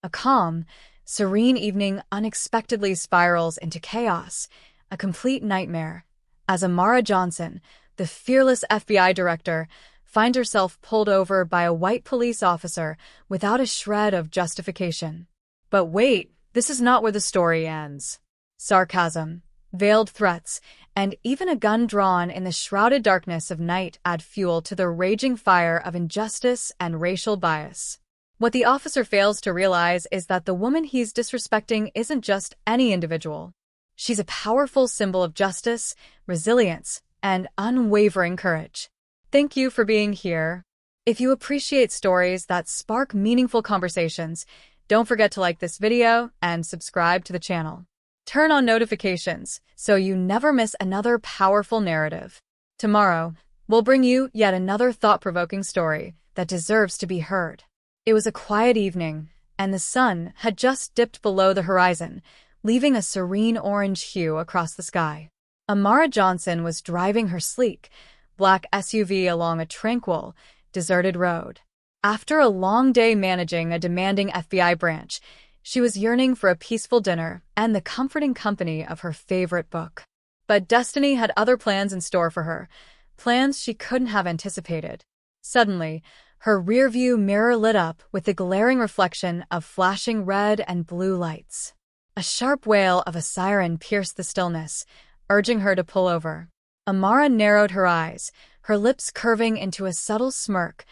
A calm, serene evening unexpectedly spirals into chaos, a complete nightmare, as Amara Johnson, the fearless FBI director, finds herself pulled over by a white police officer without a shred of justification. But wait, this is not where the story ends. Sarcasm, veiled threats, and even a gun drawn in the shrouded darkness of night add fuel to the raging fire of injustice and racial bias. What the officer fails to realize is that the woman he's disrespecting isn't just any individual. She's a powerful symbol of justice, resilience, and unwavering courage. Thank you for being here. If you appreciate stories that spark meaningful conversations, don't forget to like this video and subscribe to the channel. Turn on notifications so you never miss another powerful narrative. Tomorrow, we'll bring you yet another thought-provoking story that deserves to be heard. It was a quiet evening, and the sun had just dipped below the horizon, leaving a serene orange hue across the sky. Amara Johnson was driving her sleek, black SUV along a tranquil, deserted road. After a long day managing a demanding FBI branch, she was yearning for a peaceful dinner and the comforting company of her favorite book. But destiny had other plans in store for her, plans she couldn't have anticipated. Suddenly, her rearview mirror lit up with the glaring reflection of flashing red and blue lights. A sharp wail of a siren pierced the stillness, urging her to pull over. Amara narrowed her eyes, her lips curving into a subtle smirk,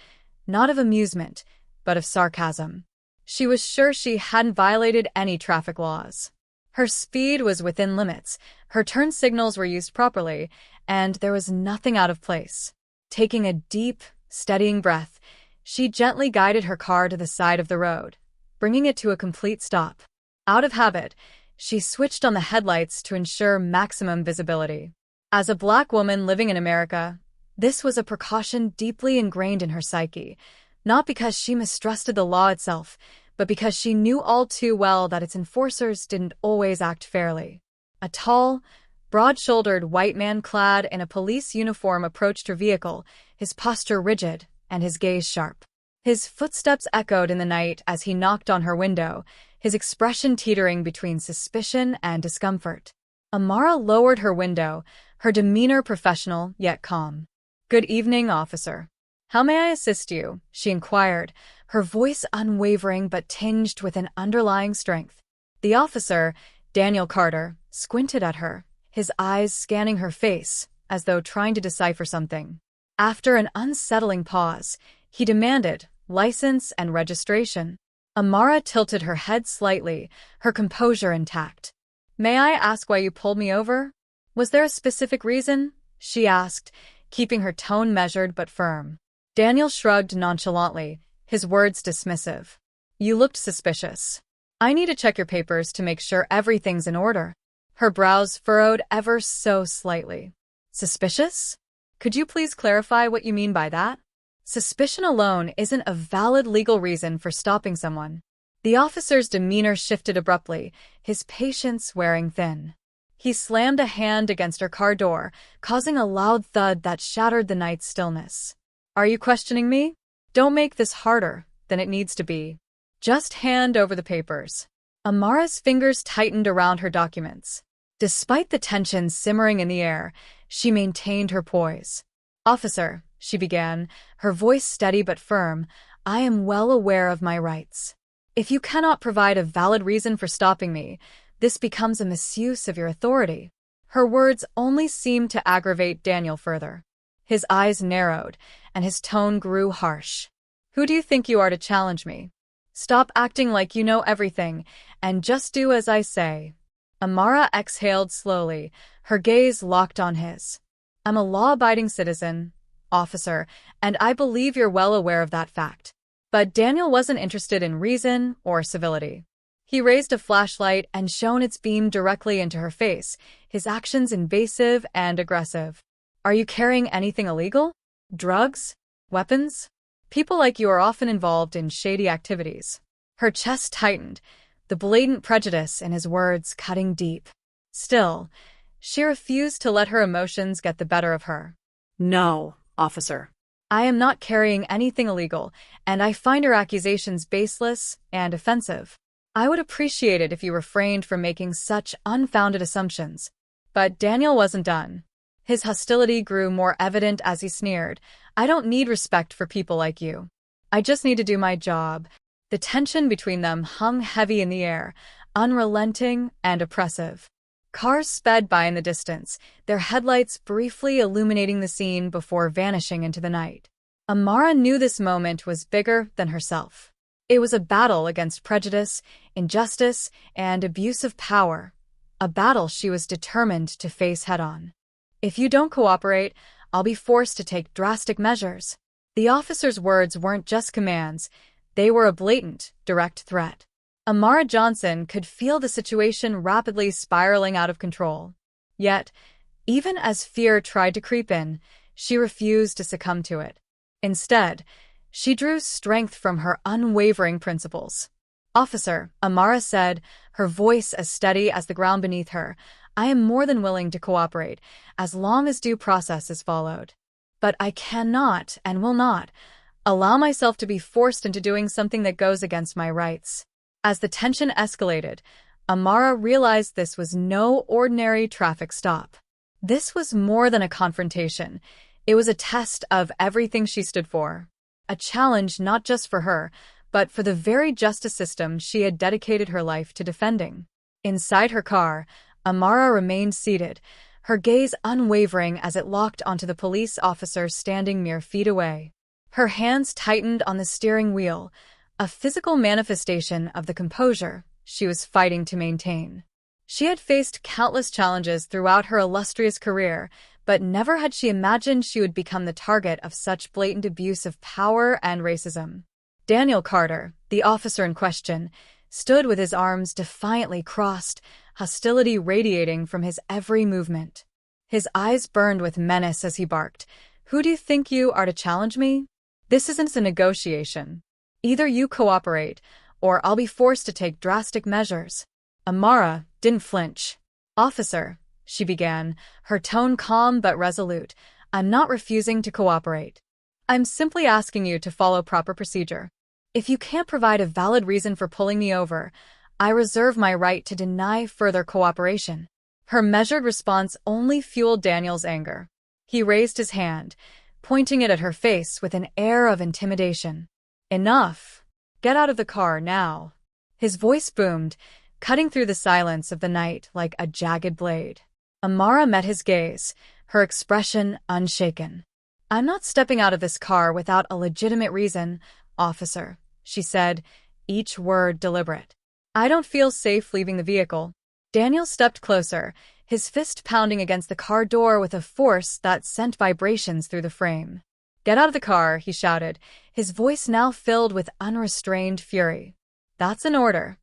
not of amusement, but of sarcasm. She was sure she hadn't violated any traffic laws. Her speed was within limits, her turn signals were used properly, and there was nothing out of place. Taking a deep, steadying breath, she gently guided her car to the side of the road, bringing it to a complete stop. Out of habit, she switched on the headlights to ensure maximum visibility. As a Black woman living in America, this was a precaution deeply ingrained in her psyche, not because she mistrusted the law itself, but because she knew all too well that its enforcers didn't always act fairly. A tall, broad-shouldered white man clad in a police uniform approached her vehicle, his posture rigid and his gaze sharp. His footsteps echoed in the night as he knocked on her window, his expression teetering between suspicion and discomfort. Amara lowered her window, her demeanor professional yet calm. "Good evening, officer. How may I assist you?" she inquired, her voice unwavering but tinged with an underlying strength. The officer, Daniel Carter, squinted at her, his eyes scanning her face, as though trying to decipher something. After an unsettling pause, he demanded license and registration. Amara tilted her head slightly, her composure intact. "May I ask why you pulled me over? Was there a specific reason?" she asked, keeping her tone measured but firm. Daniel shrugged nonchalantly, his words dismissive. "You looked suspicious. I need to check your papers to make sure everything's in order." Her brows furrowed ever so slightly. "Suspicious? Could you please clarify what you mean by that?" Suspicion alone isn't a valid legal reason for stopping someone. The officer's demeanor shifted abruptly, his patience wearing thin. He slammed a hand against her car door, causing a loud thud that shattered the night's stillness. "Are you questioning me? Don't make this harder than it needs to be. Just hand over the papers." Amara's fingers tightened around her documents. Despite the tension simmering in the air, she maintained her poise. "Officer," she began, her voice steady but firm, "I am well aware of my rights. If you cannot provide a valid reason for stopping me, this becomes a misuse of your authority." Her words only seemed to aggravate Daniel further. His eyes narrowed, and his tone grew harsh. "Who do you think you are to challenge me? Stop acting like you know everything, and just do as I say." Amara exhaled slowly, her gaze locked on his. "I'm a law-abiding citizen, officer, and I believe you're well aware of that fact." But Daniel wasn't interested in reason or civility. He raised a flashlight and shone its beam directly into her face, his actions invasive and aggressive. "Are you carrying anything illegal? Drugs? Weapons? People like you are often involved in shady activities." Her chest tightened, the blatant prejudice in his words cutting deep. Still, she refused to let her emotions get the better of her. "No, officer. I am not carrying anything illegal, and I find your accusations baseless and offensive. I would appreciate it if you refrained from making such unfounded assumptions. But Daniel wasn't done. His hostility grew more evident as he sneered. I don't need respect for people like you. I just need to do my job. The tension between them hung heavy in the air, unrelenting and oppressive. Cars sped by in the distance, their headlights briefly illuminating the scene before vanishing into the night. Amara knew this moment was bigger than herself. It was a battle against prejudice, injustice, and abuse of power. A battle she was determined to face head-on. If you don't cooperate, I'll be forced to take drastic measures. The officer's words weren't just commands, they were a blatant, direct threat. Amara Johnson could feel the situation rapidly spiraling out of control. Yet, even as fear tried to creep in, she refused to succumb to it. Instead, she drew strength from her unwavering principles. Officer, Amara said, her voice as steady as the ground beneath her, I am more than willing to cooperate, as long as due process is followed. But I cannot and will not allow myself to be forced into doing something that goes against my rights. As the tension escalated, Amara realized this was no ordinary traffic stop. This was more than a confrontation. It was a test of everything she stood for. A challenge not just for her, but for the very justice system she had dedicated her life to defending. Inside her car, Amara remained seated, her gaze unwavering as it locked onto the police officer standing mere feet away. Her hands tightened on the steering wheel, a physical manifestation of the composure she was fighting to maintain. She had faced countless challenges throughout her illustrious career, but never had she imagined she would become the target of such blatant abuse of power and racism. Daniel Carter, the officer in question, stood with his arms defiantly crossed, hostility radiating from his every movement. His eyes burned with menace as he barked, "Who do you think you are to challenge me? This isn't a negotiation. Either you cooperate, or I'll be forced to take drastic measures." Amara didn't flinch. "Officer," she began, her tone calm but resolute, "I'm not refusing to cooperate. I'm simply asking you to follow proper procedure. If you can't provide a valid reason for pulling me over, I reserve my right to deny further cooperation." Her measured response only fueled Daniel's anger. He raised his hand, pointing it at her face with an air of intimidation. "Enough. Get out of the car now." His voice boomed, cutting through the silence of the night like a jagged blade. Amara met his gaze, her expression unshaken. "I'm not stepping out of this car without a legitimate reason, officer," she said, each word deliberate. "I don't feel safe leaving the vehicle." Daniel stepped closer, his fist pounding against the car door with a force that sent vibrations through the frame. "Get out of the car," he shouted, his voice now filled with unrestrained fury. "That's an order."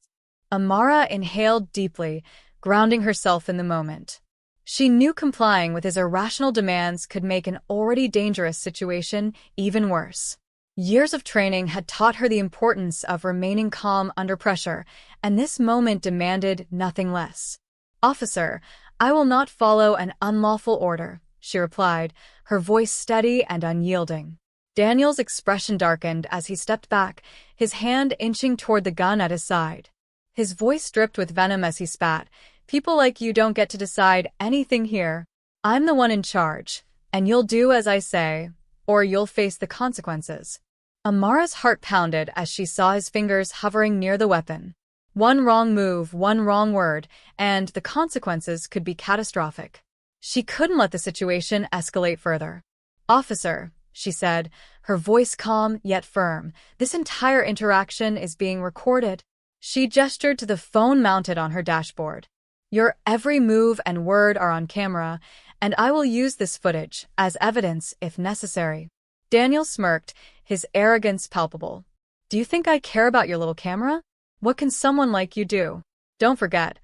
Amara inhaled deeply, grounding herself in the moment. She knew complying with his irrational demands could make an already dangerous situation even worse. Years of training had taught her the importance of remaining calm under pressure, and this moment demanded nothing less. "Officer, I will not follow an unlawful order," she replied, her voice steady and unyielding. Daniel's expression darkened as he stepped back, his hand inching toward the gun at his side. His voice dripped with venom as he spat, "People like you don't get to decide anything here. I'm the one in charge, and you'll do as I say, or you'll face the consequences." Amara's heart pounded as she saw his fingers hovering near the weapon. One wrong move, one wrong word, and the consequences could be catastrophic. She couldn't let the situation escalate further. "Officer," she said, her voice calm yet firm, "this entire interaction is being recorded." She gestured to the phone mounted on her dashboard. "Your every move and word are on camera, and I will use this footage as evidence if necessary." Daniel smirked, his arrogance palpable. "Do you think I care about your little camera? What can someone like you do? Don't forget,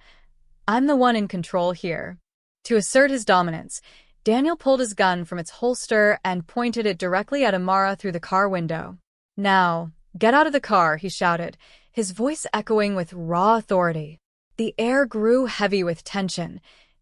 I'm the one in control here." To assert his dominance, Daniel pulled his gun from its holster and pointed it directly at Amara through the car window. "Now, get out of the car," he shouted, his voice echoing with raw authority. The air grew heavy with tension,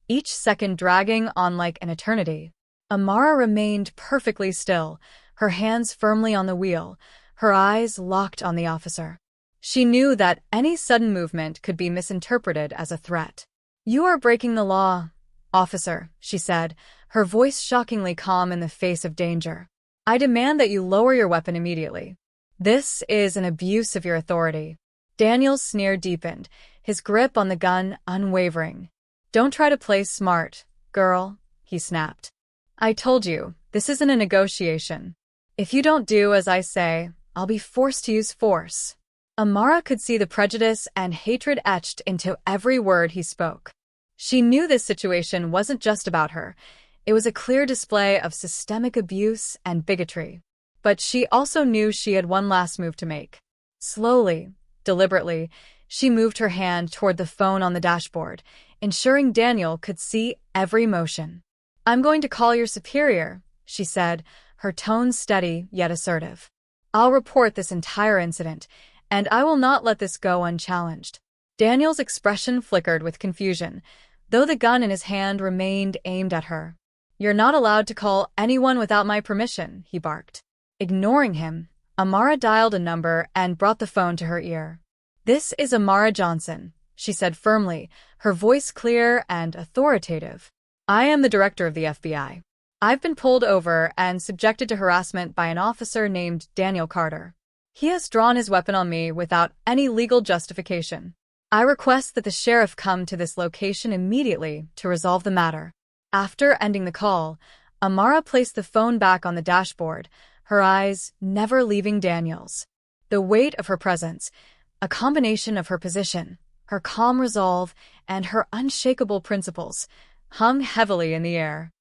each second dragging on like an eternity. Amara remained perfectly still, her hands firmly on the wheel, her eyes locked on the officer. She knew that any sudden movement could be misinterpreted as a threat. "You are breaking the law, officer," she said, her voice shockingly calm in the face of danger. "I demand that you lower your weapon immediately. This is an abuse of your authority." Daniel's sneer deepened, his grip on the gun unwavering. "Don't try to play smart, girl," he snapped. "I told you, this isn't a negotiation. If you don't do as I say, I'll be forced to use force." Amara could see the prejudice and hatred etched into every word he spoke. She knew this situation wasn't just about her. It was a clear display of systemic abuse and bigotry. But she also knew she had one last move to make. Slowly, deliberately, she moved her hand toward the phone on the dashboard, ensuring Daniel could see every motion. "I'm going to call your superior," she said, her tone steady yet assertive. "I'll report this entire incident, and I will not let this go unchallenged." Daniel's expression flickered with confusion, though the gun in his hand remained aimed at her. "You're not allowed to call anyone without my permission," he barked. Ignoring him, Amara dialed a number and brought the phone to her ear. "This is Amara Johnson," she said firmly, her voice clear and authoritative. "I am the director of the FBI. I've been pulled over and subjected to harassment by an officer named Daniel Carter. He has drawn his weapon on me without any legal justification. I request that the sheriff come to this location immediately to resolve the matter." After ending the call, Amara placed the phone back on the dashboard, her eyes never leaving Daniel's. The weight of her presence, a combination of her position, her calm resolve, and her unshakable principles, hung heavily in the air.